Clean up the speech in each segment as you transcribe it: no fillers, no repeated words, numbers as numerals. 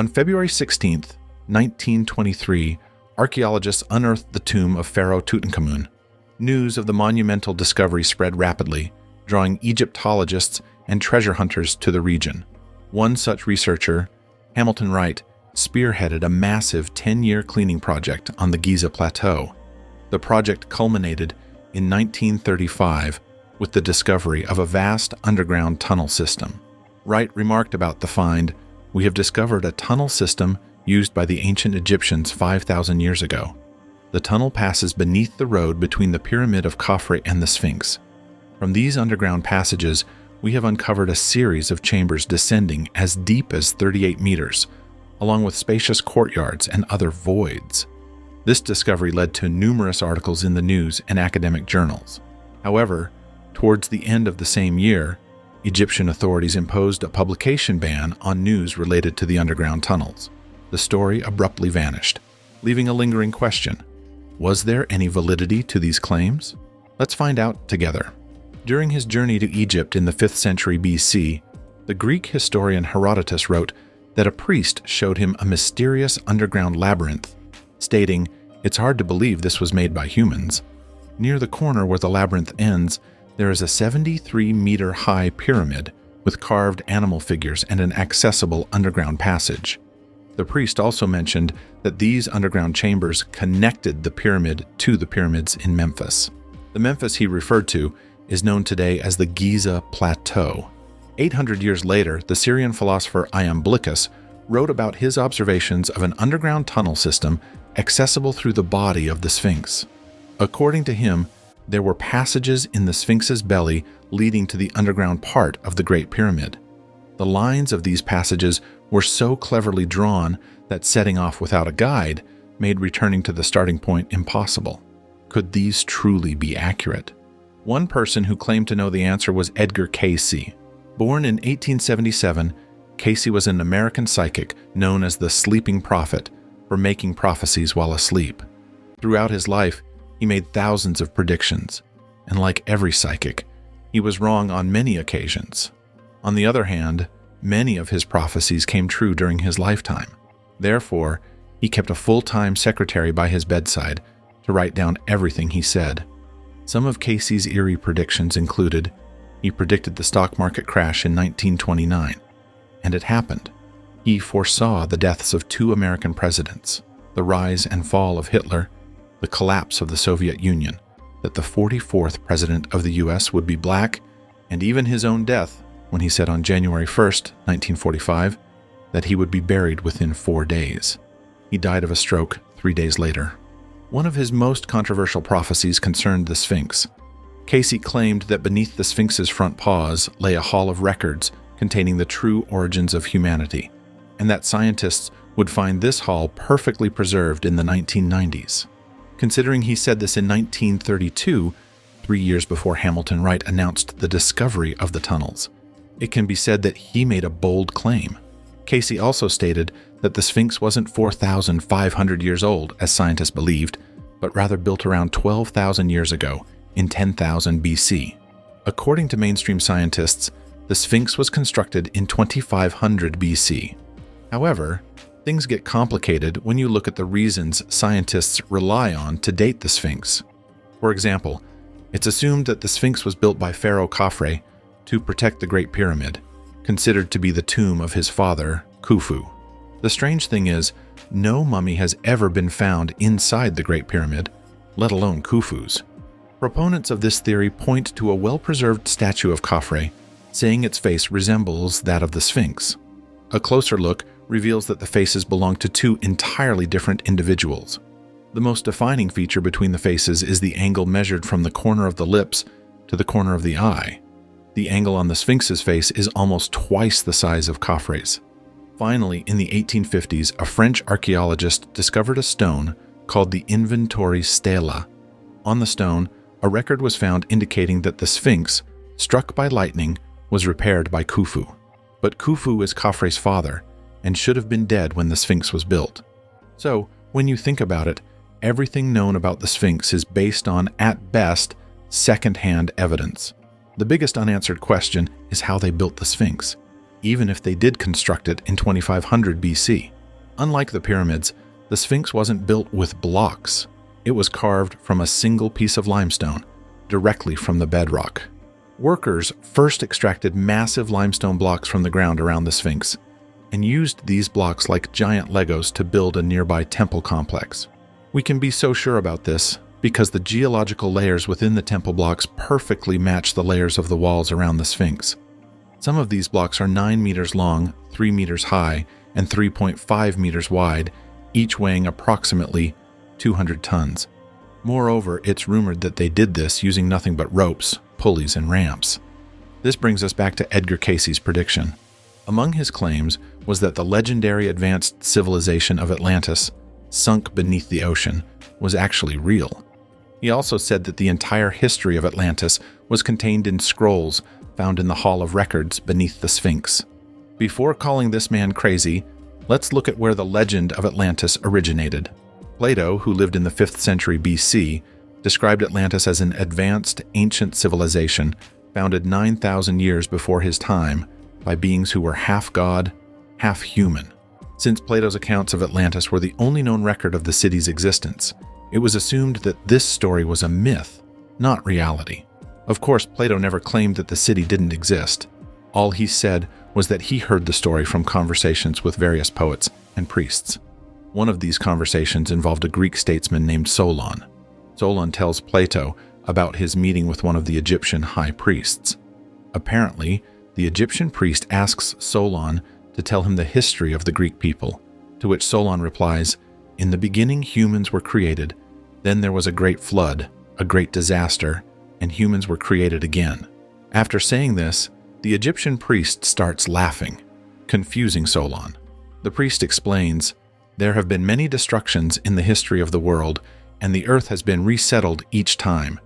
On February 16, 1923, archaeologists unearthed the tomb of Pharaoh Tutankhamun. News of the monumental discovery spread rapidly, drawing Egyptologists and treasure hunters to the region. One such researcher, Hamilton Wright, spearheaded a massive 10-year cleaning project on the Giza Plateau. The project culminated in 1935 with the discovery of a vast underground tunnel system. Wright remarked about the find, "We have discovered a tunnel system used by the ancient Egyptians 5,000 years ago. The tunnel passes beneath the road between the Pyramid of Khafre and the Sphinx. From these underground passages, we have uncovered a series of chambers descending as deep as 38 meters, along with spacious courtyards and other voids." This discovery led to numerous articles in the news and academic journals. However, towards the end of the same year, Egyptian authorities imposed a publication ban on news related to the underground tunnels. The story abruptly vanished, leaving a lingering question. Was there any validity to these claims? Let's find out together. During his journey to Egypt in the 5th century BC, the Greek historian Herodotus wrote that a priest showed him a mysterious underground labyrinth, stating, "It's hard to believe this was made by humans. Near the corner where the labyrinth ends, there is a 73-meter-high pyramid with carved animal figures and an accessible underground passage." The priest also mentioned that these underground chambers connected the pyramid to the pyramids in Memphis. The Memphis he referred to is known today as the Giza Plateau. 800 years later, the Syrian philosopher Iamblichus wrote about his observations of an underground tunnel system accessible through the body of the Sphinx. According to him, there were passages in the Sphinx's belly leading to the underground part of the Great Pyramid. The lines of these passages were so cleverly drawn that setting off without a guide made returning to the starting point impossible. Could these truly be accurate? One person who claimed to know the answer was Edgar Cayce. Born in 1877, Cayce was an American psychic known as the Sleeping Prophet for making prophecies while asleep. Throughout his life, he made thousands of predictions, and like every psychic, he was wrong on many occasions. On the other hand, many of his prophecies came true during his lifetime. Therefore, he kept a full-time secretary by his bedside to write down everything he said. Some of Cayce's eerie predictions included, he predicted the stock market crash in 1929, and it happened. He foresaw the deaths of 2 American presidents, the rise and fall of Hitler, the collapse of the Soviet Union, that the 44th president of the U.S. would be black, and even his own death when he said on January 1st, 1945, that he would be buried within 4 days. He died of a stroke 3 days later. One of his most controversial prophecies concerned the Sphinx. Cayce claimed that beneath the Sphinx's front paws lay a hall of records containing the true origins of humanity, and that scientists would find this hall perfectly preserved in the 1990s. Considering he said this in 1932, 3 years before Hamilton Wright announced the discovery of the tunnels, it can be said that he made a bold claim. Cayce also stated that the Sphinx wasn't 4,500 years old, as scientists believed, but rather built around 12,000 years ago, in 10,000 BC. According to mainstream scientists, the Sphinx was constructed in 2500 BC. However, things get complicated when you look at the reasons scientists rely on to date the Sphinx. For example, it's assumed that the Sphinx was built by Pharaoh Khafre to protect the Great Pyramid, considered to be the tomb of his father, Khufu. The strange thing is, no mummy has ever been found inside the Great Pyramid, let alone Khufu's. Proponents of this theory point to a well-preserved statue of Khafre, saying its face resembles that of the Sphinx. A closer look reveals that the faces belong to 2 entirely different individuals. The most defining feature between the faces is the angle measured from the corner of the lips to the corner of the eye. The angle on the Sphinx's face is almost twice the size of Khafre's. Finally, in the 1850s, a French archaeologist discovered a stone called the Inventory Stela. On the stone, a record was found indicating that the Sphinx, struck by lightning, was repaired by Khufu. But Khufu is Khafre's father, and should have been dead when the Sphinx was built. So, when you think about it, everything known about the Sphinx is based on, at best, second-hand evidence. The biggest unanswered question is how they built the Sphinx. even if they did construct it in 2500 BC. Unlike the pyramids, the Sphinx wasn't built with blocks. It was carved from a single piece of limestone, directly from the bedrock. Workers first extracted massive limestone blocks from the ground around the Sphinx and used these blocks like giant Legos to build a nearby temple complex. We can be so sure about this because the geological layers within the temple blocks perfectly match the layers of the walls around the Sphinx. Some of these blocks are 9 meters long, 3 meters high, and 3.5 meters wide, each weighing approximately 200 tons. Moreover, it's rumored that they did this using nothing but ropes, pulleys, and ramps. This brings us back to Edgar Cayce's prediction. Among his claims was that the legendary advanced civilization of Atlantis, sunk beneath the ocean, was actually real. He also said that the entire history of Atlantis was contained in scrolls found in the Hall of Records beneath the Sphinx. Before calling this man crazy, let's look at where the legend of Atlantis originated. Plato, who lived in the 5th century BC, described Atlantis as an advanced ancient civilization founded 9,000 years before his time by beings who were half god, half human. Since Plato's accounts of Atlantis were the only known record of the city's existence, it was assumed that this story was a myth, not reality. Of course, Plato never claimed that the city didn't exist. All he said was that he heard the story from conversations with various poets and priests. One of these conversations involved a Greek statesman named Solon. Solon tells Plato about his meeting with one of the Egyptian high priests. Apparently, the Egyptian priest asks Solon to tell him the history of the Greek people, to which Solon replies, "In the beginning humans were created, then there was a great flood, a great disaster, and humans were created again." After saying this, the Egyptian priest starts laughing, confusing Solon. The priest explains, "There have been many destructions in the history of the world, and the earth has been resettled each time.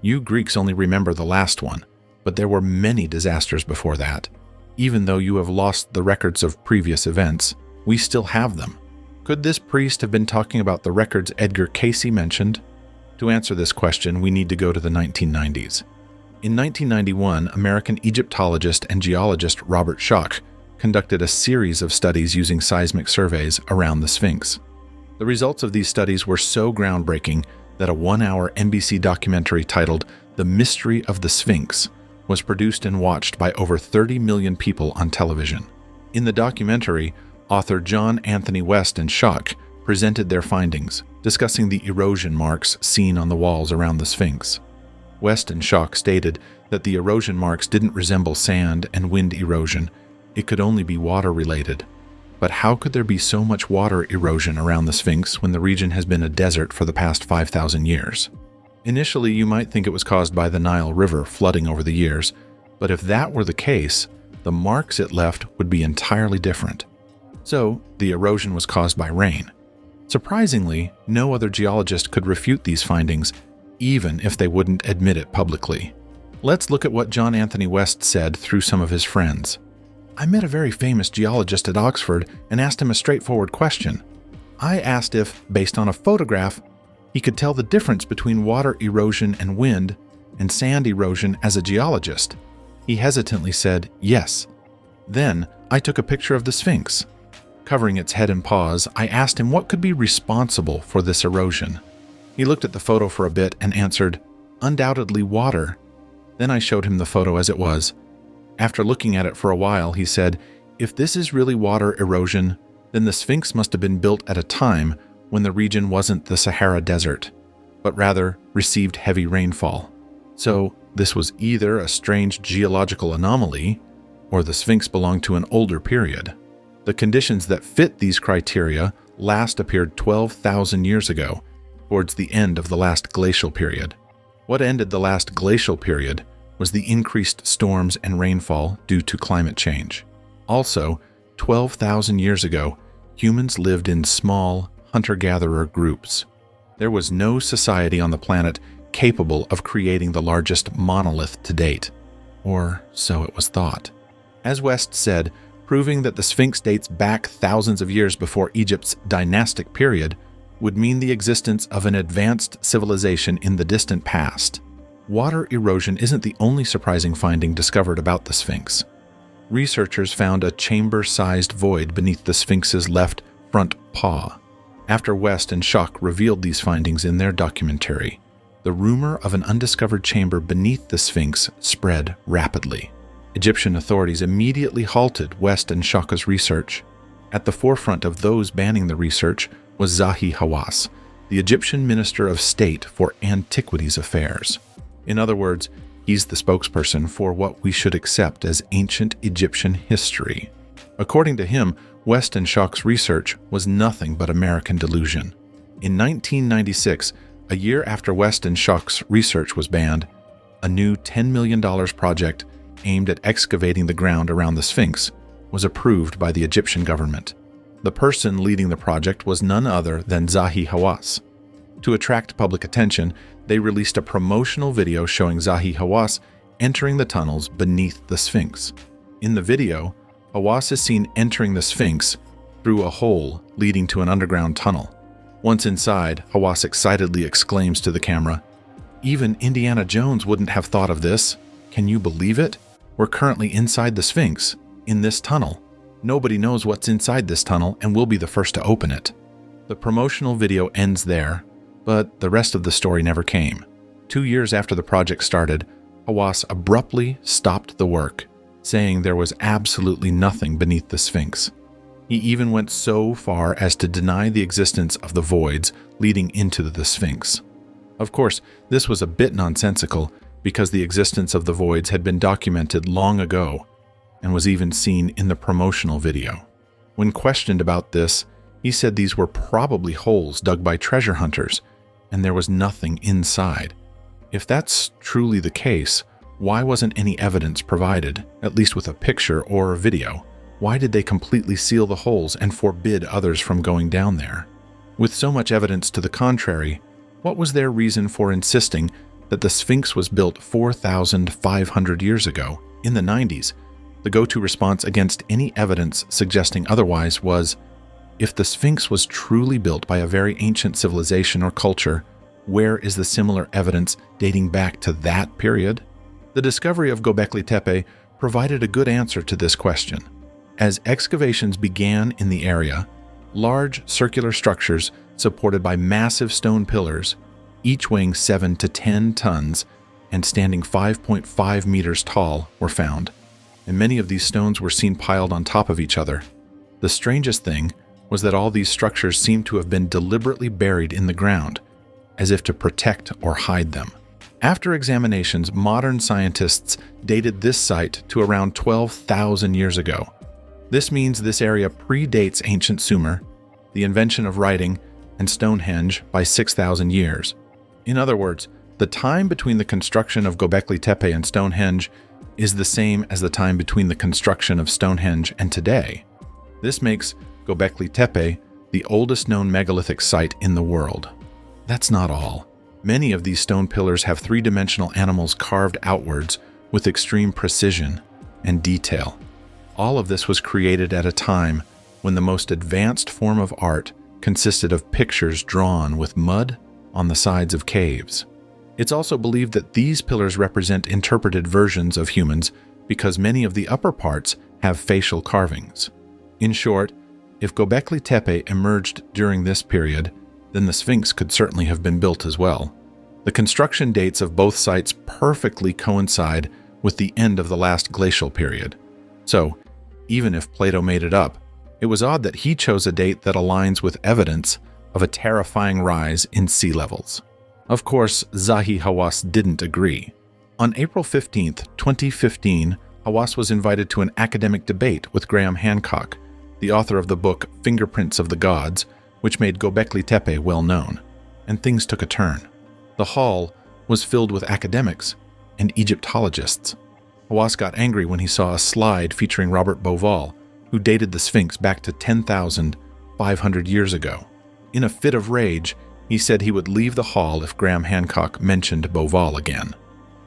You Greeks only remember the last one, but there were many disasters before that. Even though you have lost the records of previous events, we still have them." Could this priest have been talking about the records Edgar Cayce mentioned? To answer this question, we need to go to the 1990s. In 1991, American Egyptologist and geologist Robert Schoch conducted a series of studies using seismic surveys around the Sphinx. The results of these studies were so groundbreaking that a 1-hour NBC documentary titled The Mystery of the Sphinx was produced and watched by over 30 million people on television. In the documentary, author John Anthony West and Schoch presented their findings, discussing the erosion marks seen on the walls around the Sphinx. West and Schoch stated that the erosion marks didn't resemble sand and wind erosion. It could only be water-related. But how could there be so much water erosion around the Sphinx when the region has been a desert for the past 5,000 years? Initially, you might think it was caused by the Nile River flooding over the years, but if that were the case, the marks it left would be entirely different. So, the erosion was caused by rain. Surprisingly, no other geologist could refute these findings, even if they wouldn't admit it publicly. Let's look at what John Anthony West said through some of his friends. "I met a very famous geologist at Oxford and asked him a straightforward question. I asked if, based on a photograph, he could tell the difference between water erosion and wind and sand erosion as a geologist. He hesitantly said, yes. Then I took a picture of the Sphinx. Covering its head and paws, I asked him what could be responsible for this erosion. He looked at the photo for a bit and answered, undoubtedly water. Then I showed him the photo as it was. After looking at it for a while, he said, if this is really water erosion, then the Sphinx must have been built at a time when the region wasn't the Sahara Desert, but rather received heavy rainfall. So this was either a strange geological anomaly, or the Sphinx belonged to an older period. The conditions that fit these criteria last appeared 12,000 years ago, towards the end of the last glacial period. What ended the last glacial period was the increased storms and rainfall due to climate change. Also, 12,000 years ago, humans lived in small, hunter-gatherer groups. There was no society on the planet capable of creating the largest monolith to date, or so it was thought. As West said, proving that the Sphinx dates back thousands of years before Egypt's dynastic period would mean the existence of an advanced civilization in the distant past. Water erosion isn't the only surprising finding discovered about the Sphinx. researchers found a chamber-sized void beneath the Sphinx's left front paw. After West and Schock revealed these findings in their documentary, the rumor of an undiscovered chamber beneath the Sphinx spread rapidly. Egyptian authorities immediately halted West and Schock's research. At the forefront of those banning the research was Zahi Hawass, the Egyptian Minister of State for Antiquities Affairs. In other words, he's the spokesperson for what we should accept as ancient Egyptian history. According to him, West and Schock's research was nothing but American delusion. In 1996, a year after West and Schock's research was banned, a new $10 million project aimed at excavating the ground around the Sphinx was approved by the Egyptian government. The person leading the project was none other than Zahi Hawass. To attract public attention, they released a promotional video showing Zahi Hawass entering the tunnels beneath the Sphinx. In the video, Hawass is seen entering the Sphinx through a hole leading to an underground tunnel. Once inside, Hawass excitedly exclaims to the camera, "Even Indiana Jones wouldn't have thought of this. Can you believe it? We're currently inside the Sphinx, in this tunnel. Nobody knows what's inside this tunnel, and we'll be the first to open it." The promotional video ends there, but the rest of the story never came. 2 years after the project started, Hawass abruptly stopped the work, saying there was absolutely nothing beneath the Sphinx. He even went so far as to deny the existence of the voids leading into the Sphinx. Of course, this was a bit nonsensical because the existence of the voids had been documented long ago and was even seen in the promotional video. When questioned about this, he said these were probably holes dug by treasure hunters, and there was nothing inside. If that's truly the case, why wasn't any evidence provided, at least with a picture or a video? Why did they completely seal the holes and forbid others from going down there? With so much evidence to the contrary, what was their reason for insisting that the Sphinx was built 4,500 years ago, in the 90s? The go-to response against any evidence suggesting otherwise was, if the Sphinx was truly built by a very ancient civilization or culture, where is the similar evidence dating back to that period? The discovery of Göbekli Tepe provided a good answer to this question. As excavations began in the area, large circular structures supported by massive stone pillars, each weighing 7 to 10 tons and standing 5.5 meters tall, were found, and many of these stones were seen piled on top of each other. The strangest thing was that all these structures seemed to have been deliberately buried in the ground, as if to protect or hide them. After examinations, modern scientists dated this site to around 12,000 years ago. This means this area predates ancient Sumer, the invention of writing, and Stonehenge by 6,000 years. In other words, the time between the construction of Göbekli Tepe and Stonehenge is the same as the time between the construction of Stonehenge and today. This makes Göbekli Tepe the oldest known megalithic site in the world. That's not all. Many of these stone pillars have three-dimensional animals carved outwards with extreme precision and detail. All of this was created at a time when the most advanced form of art consisted of pictures drawn with mud on the sides of caves. It's also believed that these pillars represent interpreted versions of humans because many of the upper parts have facial carvings. In short, if Göbekli Tepe emerged during this period, then the Sphinx could certainly have been built as well. The construction dates of both sites perfectly coincide with the end of the last glacial period. So, even if Plato made it up, it was odd that he chose a date that aligns with evidence of a terrifying rise in sea levels. Of course, Zahi Hawass didn't agree. On April 15, 2015, Hawass was invited to an academic debate with Graham Hancock, the author of the book Fingerprints of the Gods, which made Göbekli Tepe well known, and things took a turn. The hall was filled with academics and Egyptologists. Hawass got angry when he saw a slide featuring Robert Bauval, who dated the Sphinx back to 10,500 years ago. In a fit of rage, he said he would leave the hall if Graham Hancock mentioned Bauval again.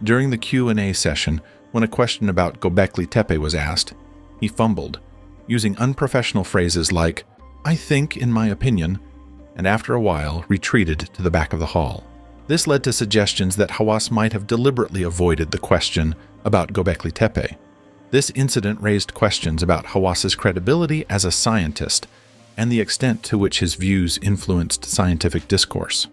During the Q&A session, when a question about Göbekli Tepe was asked, he fumbled, using unprofessional phrases like, "I think, in my opinion," and after a while retreated to the back of the hall. This led to suggestions that Hawass might have deliberately avoided the question about Göbekli Tepe. This incident raised questions about Hawas's credibility as a scientist and the extent to which his views influenced scientific discourse.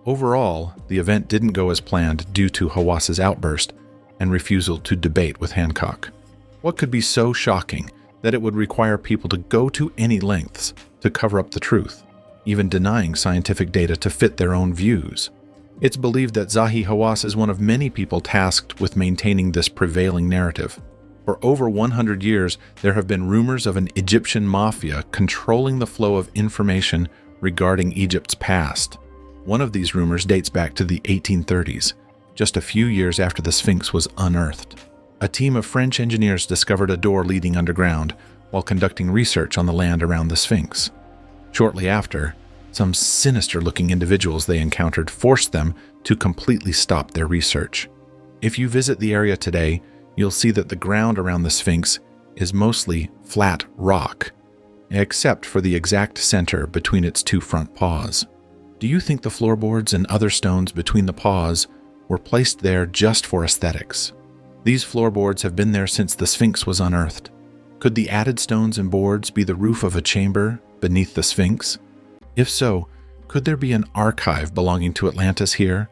Overall, the event didn't go as planned due to Hawas's outburst and refusal to debate with Hancock. What could be so shocking that it would require people to go to any lengths to cover up the truth, even denying scientific data to fit their own views? It's believed that Zahi Hawass is one of many people tasked with maintaining this prevailing narrative. For over 100 years, there have been rumors of an Egyptian mafia controlling the flow of information regarding Egypt's past. One of these rumors dates back to the 1830s, just a few years after the Sphinx was unearthed. A team of French engineers discovered a door leading underground while conducting research on the land around the Sphinx. Shortly after, some sinister-looking individuals they encountered forced them to completely stop their research. If you visit the area today, you'll see that the ground around the Sphinx is mostly flat rock, except for the exact center between its two front paws. Do you think the floorboards and other stones between the paws were placed there just for aesthetics? These floorboards have been there since the Sphinx was unearthed. Could the added stones and boards be the roof of a chamber beneath the Sphinx? If so, could there be an archive belonging to Atlantis here